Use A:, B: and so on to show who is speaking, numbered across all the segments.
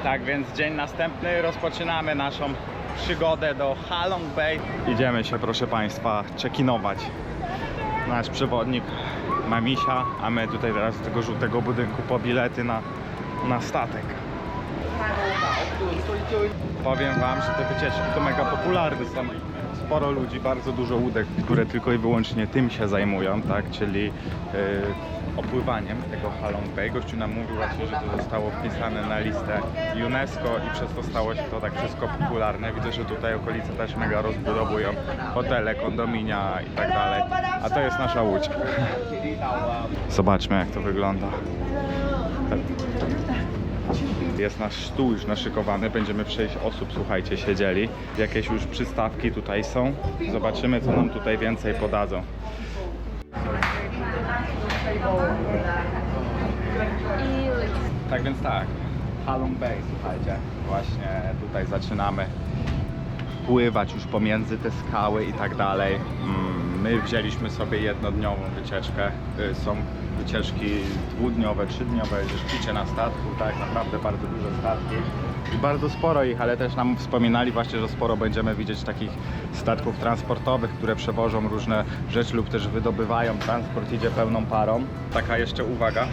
A: Tak więc dzień następny, rozpoczynamy naszą przygodę do Halong Bay. Idziemy się, proszę Państwa, check-inować. Nasz przewodnik ma misia, a my tutaj teraz z tego żółtego budynku po bilety na statek. Powiem Wam, że te wycieczki to mega popularne są. Sporo ludzi, bardzo dużo łódek, które tylko i wyłącznie tym się zajmują, tak? Czyli opływaniem tego Halong Bay. Gościu nam mówił właśnie, że to zostało wpisane na listę UNESCO i przez to stało się to tak wszystko popularne. Widzę, że tutaj okolice też mega rozbudowują hotele, kondominia i tak dalej. A to jest nasza łódź. Zobaczmy, jak to wygląda. Jest nasz stół już naszykowany, będziemy w 6 osób, słuchajcie, siedzieli. Jakieś już przystawki tutaj są. Zobaczymy, co nam tutaj więcej podadzą. Tak więc tak, Halong Bay, słuchajcie, właśnie tutaj zaczynamy pływać już pomiędzy te skały i tak dalej. My wzięliśmy sobie jednodniową wycieczkę, są wycieczki dwudniowe, trzydniowe, że śpicie na statku, tak naprawdę bardzo duże statki i bardzo sporo ich, ale też nam wspominali właśnie, że sporo będziemy widzieć takich statków transportowych, które przewożą różne rzeczy lub też wydobywają, transport idzie pełną parą. Taka jeszcze uwaga,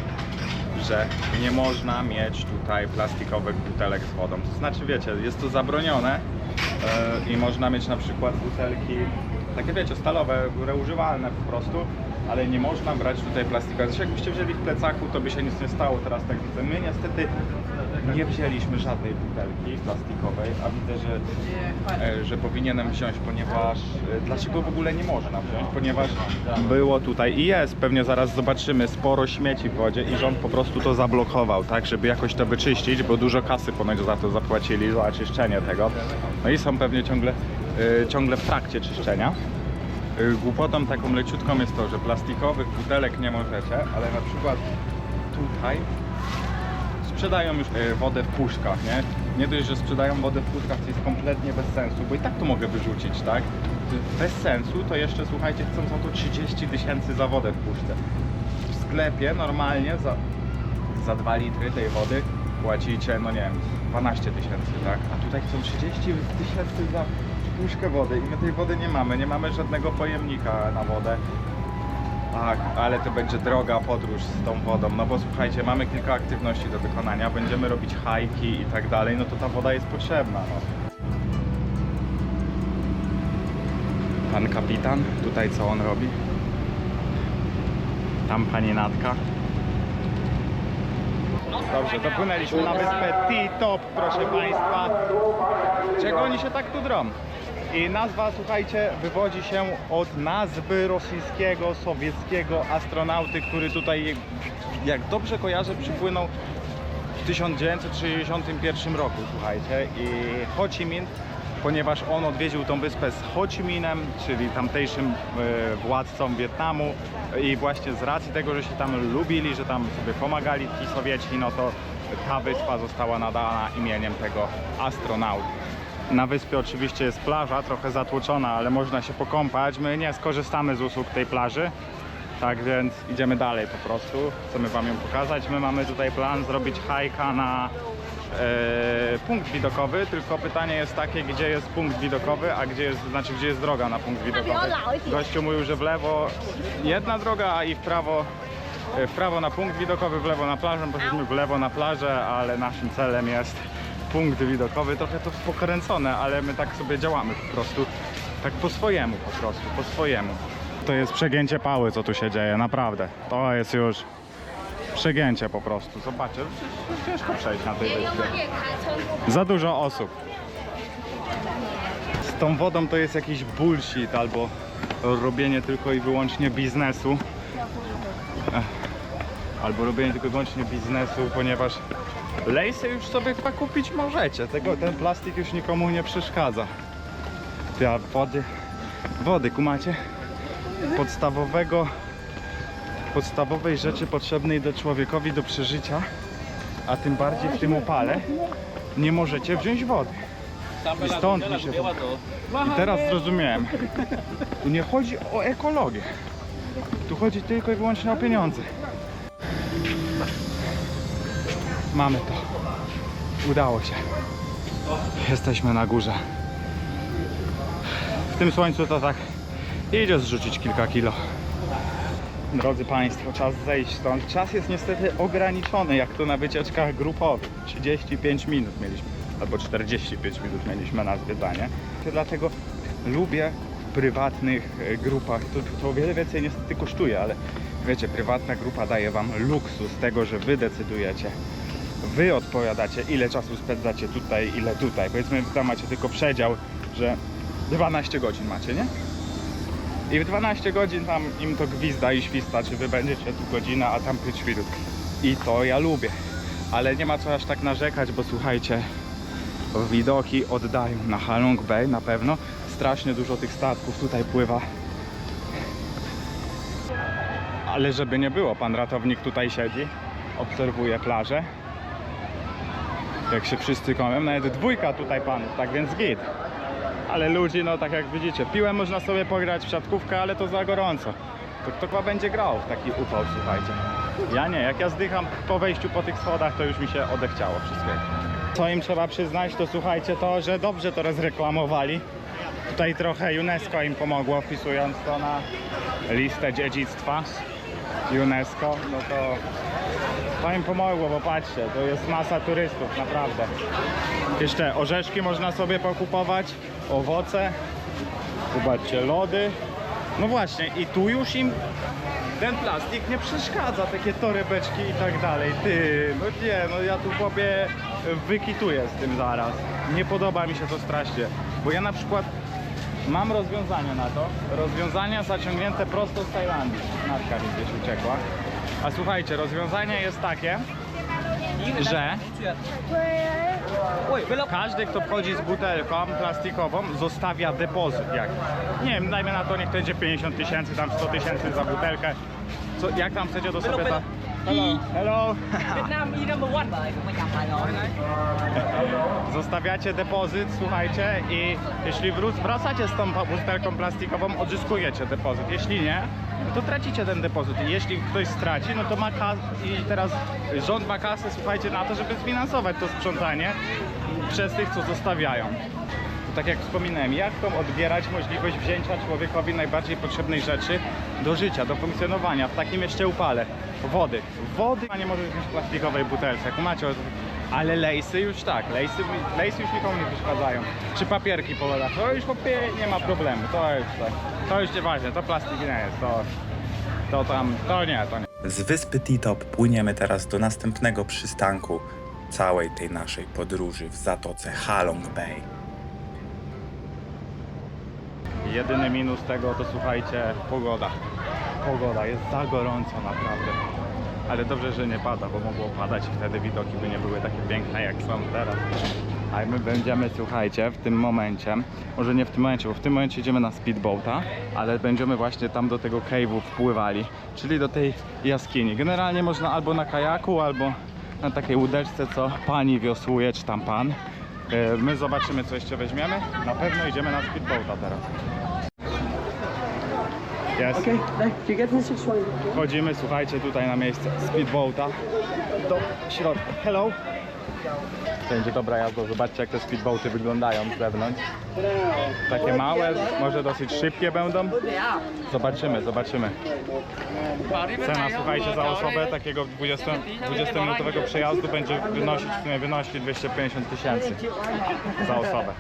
A: że nie można mieć tutaj plastikowych butelek z wodą, to znaczy wiecie, jest to zabronione i można mieć na przykład butelki takie wiecie, stalowe, reużywalne po prostu, ale nie można brać tutaj plastikowych. Zresztą jakbyście wzięli w plecaku, to by się nic nie stało. Teraz tak widzę. My niestety nie wzięliśmy żadnej butelki plastikowej, a widzę, że powinienem wziąć, ponieważ... Dlaczego w ogóle nie można wziąć? Ponieważ było tutaj i jest, pewnie zaraz zobaczymy, sporo śmieci w wodzie i rząd po prostu to zablokował, tak, żeby jakoś to wyczyścić, bo dużo kasy ponoć za to zapłacili, za czyszczenie tego. No i są pewnie ciągle w trakcie czyszczenia. Głupotą taką leciutką jest to, że plastikowych butelek nie możecie, ale na przykład tutaj sprzedają już wodę w puszkach, nie? Nie dość, że sprzedają wodę w puszkach, to jest kompletnie bez sensu, bo i tak to mogę wyrzucić, tak? Bez sensu, to jeszcze słuchajcie, chcą za to 30 000 za wodę w puszce. W sklepie normalnie za 2 litry tej wody płacicie, no nie wiem, 12 000, tak? A tutaj chcą 30 000 za puszkę wody i my tej wody nie mamy żadnego pojemnika na wodę. Tak, ale to będzie droga podróż z tą wodą, no bo słuchajcie, mamy kilka aktywności do wykonania, będziemy robić hajki i tak dalej, no to ta woda jest potrzebna, no. Pan kapitan, tutaj co on robi? Tam pani Natka. Dobrze, dopłynęliśmy na wyspę T-Top, proszę Państwa. Czego oni się tak tu drą? I nazwa, słuchajcie, wywodzi się od nazwy rosyjskiego, sowieckiego astronauty, który tutaj, jak dobrze kojarzę, przypłynął w 1961 roku, słuchajcie. I Ho Chi Minh, ponieważ on odwiedził tą wyspę z Ho Chi Minh, czyli tamtejszym władcą Wietnamu i właśnie z racji tego, że się tam lubili, że tam sobie pomagali ci Sowieci, no to ta wyspa została nadana imieniem tego astronauty. Na wyspie oczywiście jest plaża, trochę zatłoczona, ale można się pokąpać. My nie skorzystamy z usług tej plaży, tak więc idziemy dalej po prostu. Chcemy Wam ją pokazać. My mamy tutaj plan zrobić hajka na punkt widokowy, tylko pytanie jest takie, gdzie jest punkt widokowy, a gdzie jest droga na punkt widokowy. Gościu mówił, że w lewo jedna droga, a i w prawo na punkt widokowy, w lewo na plażę. Poszliśmy w lewo na plażę, ale naszym celem jest punkt widokowy. Trochę to pokręcone, ale my tak sobie działamy po prostu, tak po swojemu po prostu, po swojemu. To jest przegięcie pały, co tu się dzieje, naprawdę. To jest już przegięcie po prostu. Zobaczcie, ciężko przejść na tej wyspie. Za dużo osób. Z tą wodą to jest jakiś bullshit albo robienie tylko i wyłącznie biznesu. Albo robienie tylko i wyłącznie biznesu, ponieważ lejsy już sobie chyba kupić możecie. Ten plastik już nikomu nie przeszkadza. Ja wody kumacie? Podstawowej rzeczy potrzebnej do człowiekowi do przeżycia, a tym bardziej w tym upale, nie możecie wziąć wody. I stąd mi się to... I teraz zrozumiałem. Tu nie chodzi o ekologię. Tu chodzi tylko i wyłącznie o pieniądze. Mamy to. Udało się. Jesteśmy na górze. W tym słońcu to tak idzie zrzucić kilka kilo. Drodzy Państwo, czas zejść stąd. Czas jest niestety ograniczony, jak to na wycieczkach grupowych. 35 minut mieliśmy, albo 45 minut mieliśmy na zwiedzanie. Dlatego lubię w prywatnych grupach. To o wiele więcej niestety kosztuje, ale wiecie, prywatna grupa daje Wam luksus tego, że Wy decydujecie. Wy odpowiadacie, ile czasu spędzacie tutaj, ile tutaj. Powiedzmy, tam macie tylko przedział, że 12 godzin macie, nie? I w 12 godzin tam im to gwizda i śwista, czy wy będziecie tu godzinę, a tam 5 minut. I to ja lubię. Ale nie ma co aż tak narzekać, bo słuchajcie, widoki oddają na Halong Bay na pewno. Strasznie dużo tych statków tutaj pływa. Ale żeby nie było, pan ratownik tutaj siedzi, obserwuje plażę. Jak się wszyscy komią, nawet dwójka tutaj panów, tak więc git. Ale ludzi, no tak jak widzicie, piłem można sobie pograć w siatkówkę, ale to za gorąco. To kto chyba będzie grał w taki upał, słuchajcie. Ja nie, jak ja zdycham po wejściu po tych schodach, to już mi się odechciało wszystkiego. Co im trzeba przyznać, to słuchajcie to, że dobrze to rozreklamowali. Tutaj trochę UNESCO im pomogło, wpisując to na listę dziedzictwa UNESCO, no to im pomogło, bo patrzcie, to jest masa turystów, naprawdę. Jeszcze orzeszki można sobie pokupować, owoce, zobaczcie, lody. No właśnie, i tu już im ten plastik nie przeszkadza, takie torebeczki i tak dalej. Ty, no nie, no ja tu chłopie wykituję z tym zaraz. Nie podoba mi się to strasznie, bo ja na przykład mam rozwiązanie na to. Rozwiązania zaciągnięte prosto z Tajlandii. Natka mi gdzieś uciekła. A słuchajcie, rozwiązanie jest takie, że każdy, kto wchodzi z butelką plastikową, zostawia depozyt jakiś. Nie wiem, dajmy na to, niech to będzie 50 000, tam 100 000 za butelkę. Co, jak tam chcecie, to sobie ta... Hello, hello. Zostawiacie depozyt, słuchajcie, i jeśli wracacie z tą butelką plastikową, odzyskujecie depozyt. Jeśli nie, to tracicie ten depozyt. I jeśli ktoś straci, no to ma kasę i teraz rząd ma kasę, słuchajcie, na to, żeby sfinansować to sprzątanie przez tych, co zostawiają. Tak jak wspominałem, jak to odbierać możliwość wzięcia człowiekowi najbardziej potrzebnej rzeczy do życia, do funkcjonowania, w takim jeszcze upale. Wody. Wody nie może wziąć w plastikowej butelce, jak macie, ale lejsy już tak, lejsy już nikomu nie przeszkadzają. Czy papierki po lodach, to już nie ma problemu, to już nieważne, to plastik nie jest, to nie.
B: Z wyspy T-Top płyniemy teraz do następnego przystanku całej tej naszej podróży w zatoce Halong Bay.
A: Jedyny minus tego to słuchajcie, pogoda. Pogoda, jest za gorąco naprawdę. Ale dobrze, że nie pada, bo mogło padać i wtedy widoki by nie były takie piękne jak są teraz. A my będziemy, słuchajcie, w tym momencie, może nie w tym momencie, bo w tym momencie idziemy na speedboata, ale będziemy właśnie tam do tego cave'u wpływali, czyli do tej jaskini. Generalnie można albo na kajaku, albo na takiej łódeczce, co pani wiosłuje, czy tam pan. My zobaczymy, co jeszcze weźmiemy. Na pewno idziemy na speedboata teraz. Jest. Wchodzimy, słuchajcie, tutaj na miejsce speedboata do środka. Hello! Będzie dobra jazda, zobaczcie, jak te speedboaty wyglądają z zewnątrz. Takie małe, może dosyć szybkie będą. Zobaczymy. Cena, słuchajcie, za osobę takiego 20-minutowego przejazdu będzie wynosić 250 000 za osobę.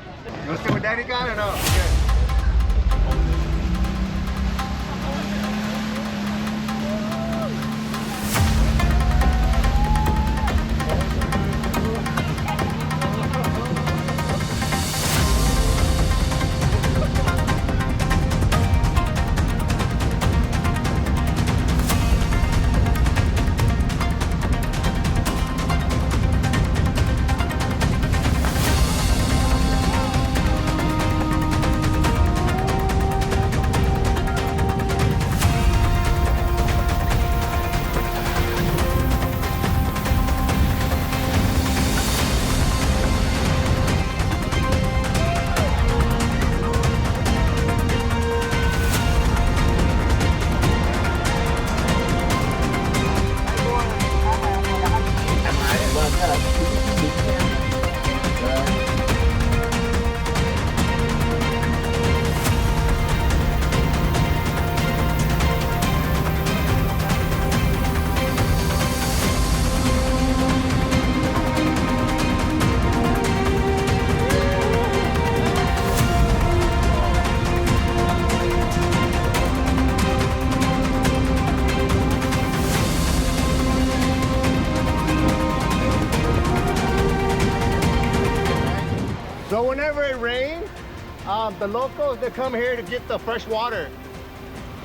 C: The locals, they come here to get the fresh water.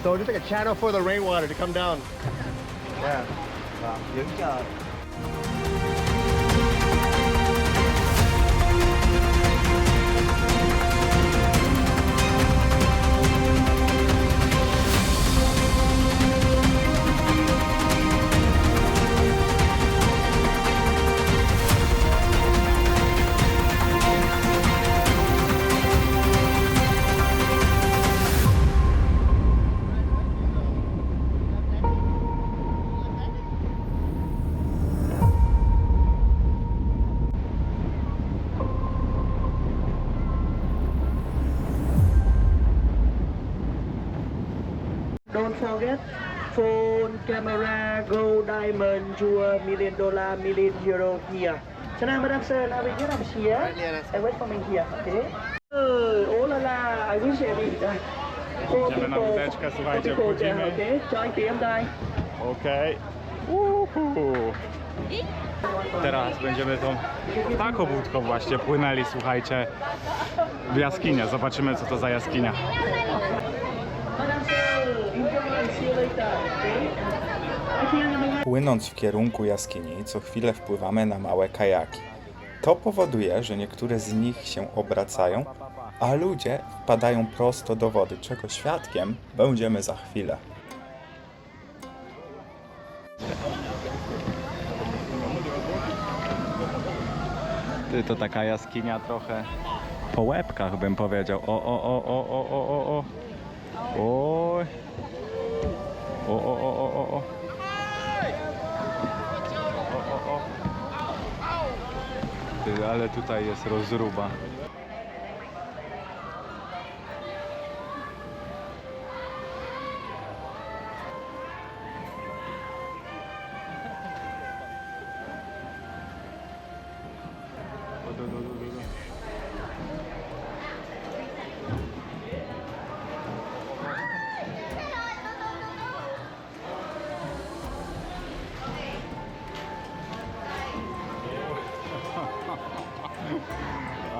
C: So just like a channel for the rainwater to come down. Yeah. Wow. Good job.
D: Don't forget, phone, camera, gold, diamond, jewel, $1 million, €1 here. So now, Madam Sir, now we get up here and wait for me here, okay? Oh la la, I wish I did that.
A: Idziemy na wódeczkę, słuchajcie, wchodzimy.
D: Okay, join PM die.
A: Okej. Teraz będziemy tą taką łódką właśnie płynęli, słuchajcie, w jaskinię. Zobaczymy, co to za jaskinia.
D: Madam Sir, enjoy, see you later, okay?
B: Płynąc w kierunku jaskini, co chwilę wpływamy na małe kajaki. To powoduje, że niektóre z nich się obracają, a ludzie wpadają prosto do wody, czego świadkiem będziemy za chwilę.
A: To taka jaskinia trochę po łebkach, bym powiedział. O. Oj. O. Ty, ale tutaj jest rozruba.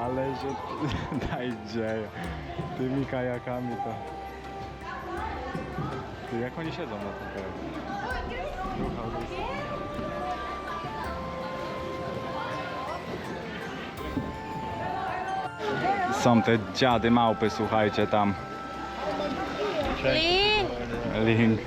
A: Ale że daj dzieje. Tymi kajakami to... Ty, jak oni siedzą na tym kajaku? Są te dziady małpy, słuchajcie, tam. Link.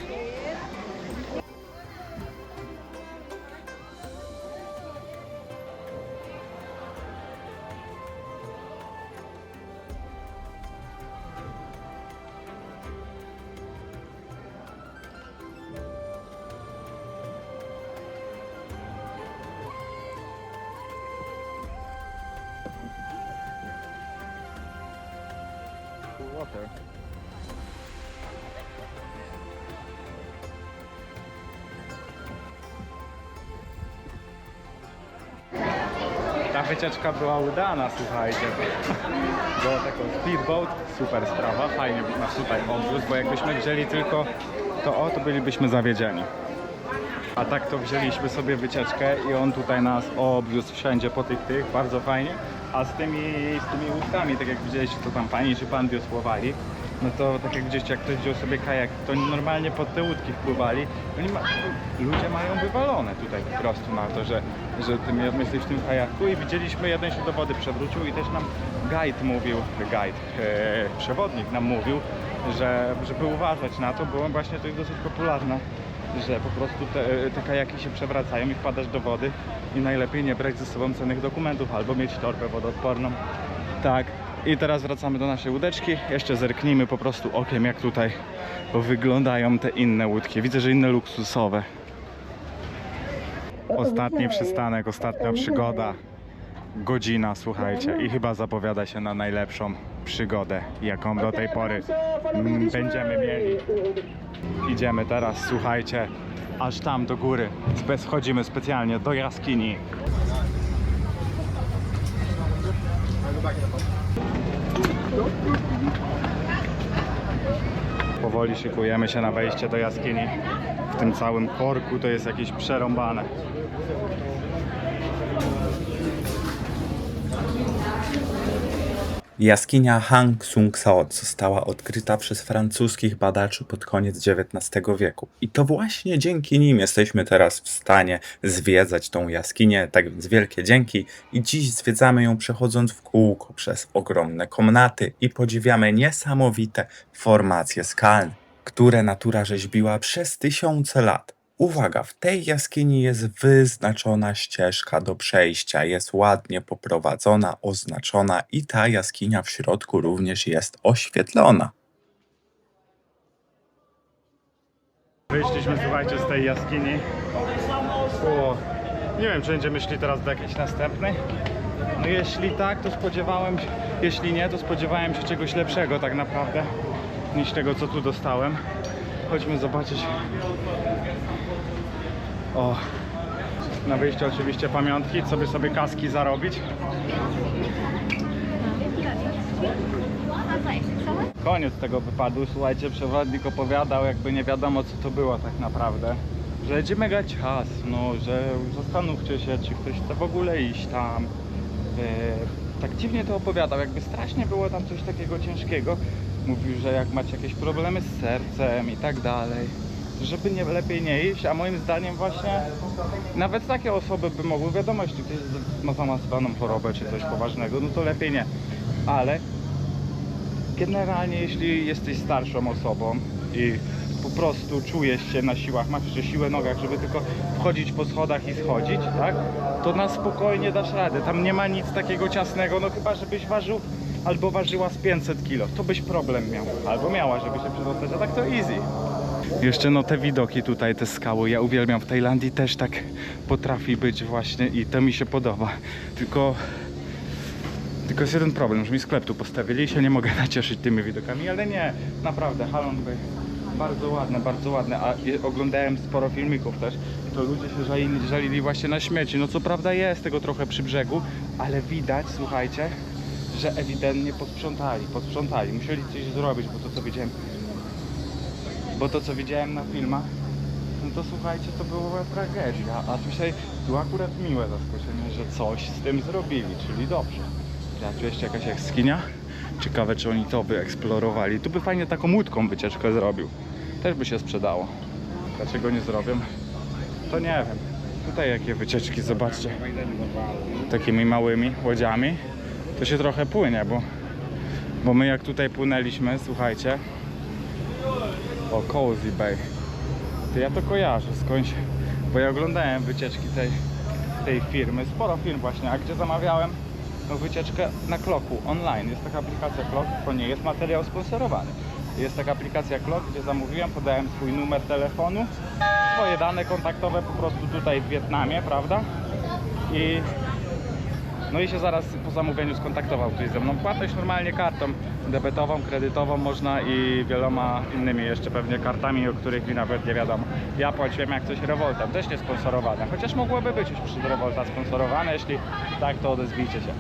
A: Water. Ta wycieczka była udana, słuchajcie. Było taką speedboat, super sprawa, fajnie nas tutaj odwiózł, bo jakbyśmy wzięli tylko to bylibyśmy zawiedzieni. A tak to wzięliśmy sobie wycieczkę i on tutaj nas obwiózł wszędzie po tych, bardzo fajnie. A z tymi łódkami, tak jak widzieliście, to tam pani czy pan wiosłowali, no to tak jak widzieliście, jak ktoś wziął sobie kajak, to oni normalnie pod te łódki wpływali. Ludzie mają wywalone tutaj po prostu na to, że ty jesteś w tym kajaku i widzieliśmy, jeden się do wody przewrócił i też nam przewodnik nam mówił, żeby uważać na to, bo właśnie to jest dosyć popularne, że po prostu te kajaki się przewracają i wpadasz do wody i najlepiej nie brać ze sobą cennych dokumentów albo mieć torbę wodoodporną. Tak, i teraz wracamy do naszej łódeczki. Jeszcze zerknijmy po prostu okiem, jak tutaj wyglądają te inne łódki. Widzę, że inne luksusowe. Ostatni przystanek, ostatnia przygoda. Godzina, słuchajcie, i chyba zapowiada się na najlepszą przygodę, jaką do tej pory będziemy mieli. Idziemy teraz, słuchajcie, aż tam do góry. Schodzimy specjalnie do jaskini. Powoli szykujemy się na wejście do jaskini. W tym całym korku to jest jakieś przerąbane.
B: Jaskinia Hang Sung Saot została odkryta przez francuskich badaczy pod koniec XIX wieku. I to właśnie dzięki nim jesteśmy teraz w stanie zwiedzać tą jaskinię, tak więc wielkie dzięki. I dziś zwiedzamy ją przechodząc w kółko przez ogromne komnaty i podziwiamy niesamowite formacje skalne, które natura rzeźbiła przez tysiące lat. Uwaga, w tej jaskini jest wyznaczona ścieżka do przejścia, jest ładnie poprowadzona, oznaczona i ta jaskinia w środku również jest oświetlona.
A: Wyszliśmy, słuchajcie, z tej jaskini. O, nie wiem, czy będziemy szli teraz do jakiejś następnej. No jeśli tak, to spodziewałem się, jeśli nie, to spodziewałem się czegoś lepszego tak naprawdę niż tego, co tu dostałem. Chodźmy zobaczyć. O, na wyjściu oczywiście pamiątki, sobie kaski zarobić. Koniec tego wypadu, słuchajcie, przewodnik opowiadał, jakby nie wiadomo, co to było tak naprawdę. Że będziemy grać czas, no, że zastanówcie się, czy ktoś chce w ogóle iść tam. Tak dziwnie to opowiadał, jakby strasznie było tam coś takiego ciężkiego. Mówił, że jak macie jakieś problemy z sercem i tak dalej, żeby lepiej nie iść, a moim zdaniem właśnie nawet takie osoby by mogły, wiadomo, jeśli ktoś ma zaawansowaną chorobę czy coś poważnego, no to lepiej nie. Ale generalnie jeśli jesteś starszą osobą i po prostu czujesz się na siłach, masz jeszcze siłę w nogach, żeby tylko wchodzić po schodach i schodzić, tak? To na spokojnie dasz radę. Tam nie ma nic takiego ciasnego, no chyba żebyś ważył albo ważyła z 500 kg, to byś problem miał. Albo miała, żeby się przedostać, a tak to easy. Jeszcze no te widoki tutaj, te skały, ja uwielbiam, w Tajlandii też tak potrafi być właśnie i to mi się podoba. Tylko jest jeden problem, że mi sklep tu postawili i się nie mogę nacieszyć tymi widokami, ale nie, naprawdę, Halong Bay bardzo ładne, a oglądałem sporo filmików też, to ludzie się żalili właśnie na śmieci, no co prawda jest tego trochę przy brzegu, ale widać, słuchajcie, że ewidentnie posprzątali, musieli coś zrobić, bo to co widziałem na filmach, no to słuchajcie, to była tragedia, a tutaj tu akurat miłe zaskoczenie, że coś z tym zrobili, czyli dobrze. A tu jeszcze jakaś jaskinia, ciekawe czy oni to wyeksplorowali, tu by fajnie taką łódką wycieczkę zrobił, też by się sprzedało. Dlaczego nie zrobią? To nie wiem. Tutaj jakie wycieczki, zobaczcie, takimi małymi łodziami, to się trochę płynie, bo my jak tutaj płynęliśmy, słuchajcie, o Cozy Bay, to ja to kojarzę skądś, bo ja oglądałem wycieczki tej firmy, sporo firm właśnie, a gdzie zamawiałem no, wycieczkę na Kloku online, jest taka aplikacja Klok, to nie jest materiał sponsorowany, jest taka aplikacja Klok, gdzie zamówiłem, podałem swój numer telefonu, swoje dane kontaktowe po prostu tutaj w Wietnamie, prawda, no i się zaraz po zamówieniu skontaktował ktoś ze mną. Płatność normalnie kartą debetową, kredytową można i wieloma innymi jeszcze pewnie kartami, o których mi nawet nie wiadomo. Ja płaciłem jak coś Revoltem, też nie sponsorowane, chociaż mogłoby być już przez Revolta sponsorowane, jeśli tak, to odezwijcie się.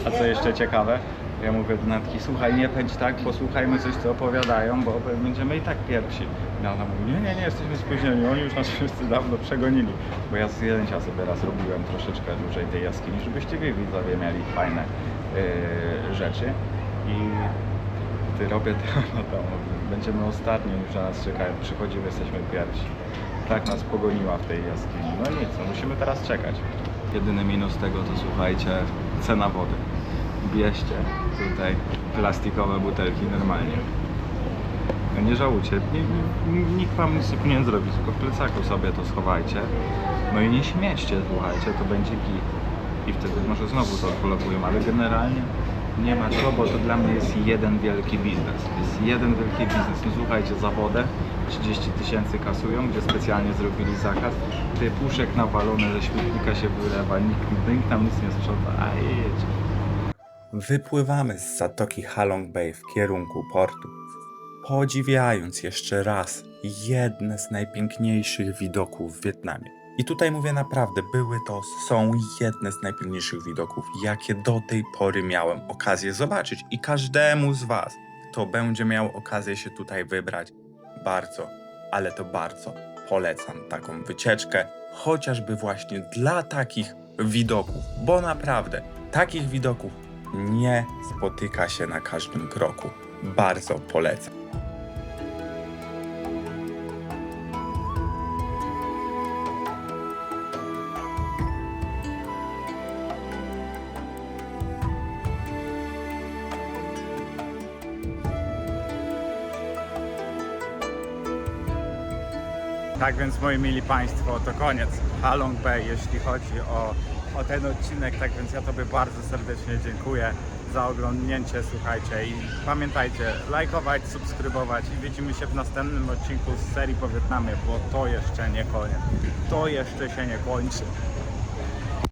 A: A co jeszcze ciekawe, ja mówię do Natki, słuchaj, nie pędź tak, posłuchajmy coś, co opowiadają, bo będziemy i tak pierwsi. I ona mówi, nie, jesteśmy spóźnieni, oni już nas wszyscy dawno przegonili. Bo ja zdjęcia sobie raz robiłem troszeczkę dłużej tej jaskini, żebyście wy widzowie mieli fajne rzeczy. I gdy robię to, no to będziemy ostatni, już na nas czekają, przychodzimy, jesteśmy pierwsi. Tak nas pogoniła w tej jaskini. No nic, no musimy teraz czekać. Jedyny minus tego to słuchajcie, cena wody. Bierzcie tutaj plastikowe butelki normalnie. No nie żałujcie, nikt wam nic nie powinien zrobić, tylko w plecaku sobie to schowajcie. No i nie śmieszcie, słuchajcie, to będzie git. I wtedy może znowu to odblokują, ale generalnie nie ma co, bo to dla mnie jest jeden wielki biznes. Jest jeden wielki biznes. No słuchajcie, za wodę 30 000 kasują, gdzie specjalnie zrobili zakaz. Ty puszek nawalone ze śmietnika się wylewa, nikt tam nic nie sprząta, a jedź.
B: Wypływamy z zatoki Halong Bay w kierunku portu, podziwiając jeszcze raz jedne z najpiękniejszych widoków w Wietnamie. I tutaj mówię naprawdę, są jedne z najpiękniejszych widoków, jakie do tej pory miałem okazję zobaczyć. I każdemu z was, kto będzie miał okazję się tutaj wybrać, bardzo, ale to bardzo polecam taką wycieczkę, chociażby właśnie dla takich widoków, bo naprawdę takich widoków nie spotyka się na każdym kroku. Bardzo polecam.
A: Tak więc, moi mili Państwo, to koniec Halong Bay, jeśli chodzi o ten odcinek. Tak więc ja Tobie bardzo serdecznie dziękuję za oglądnięcie, słuchajcie, i pamiętajcie, lajkować, subskrybować i widzimy się w następnym odcinku z serii po Wietnamie, bo to jeszcze nie koniec. To jeszcze się nie kończy.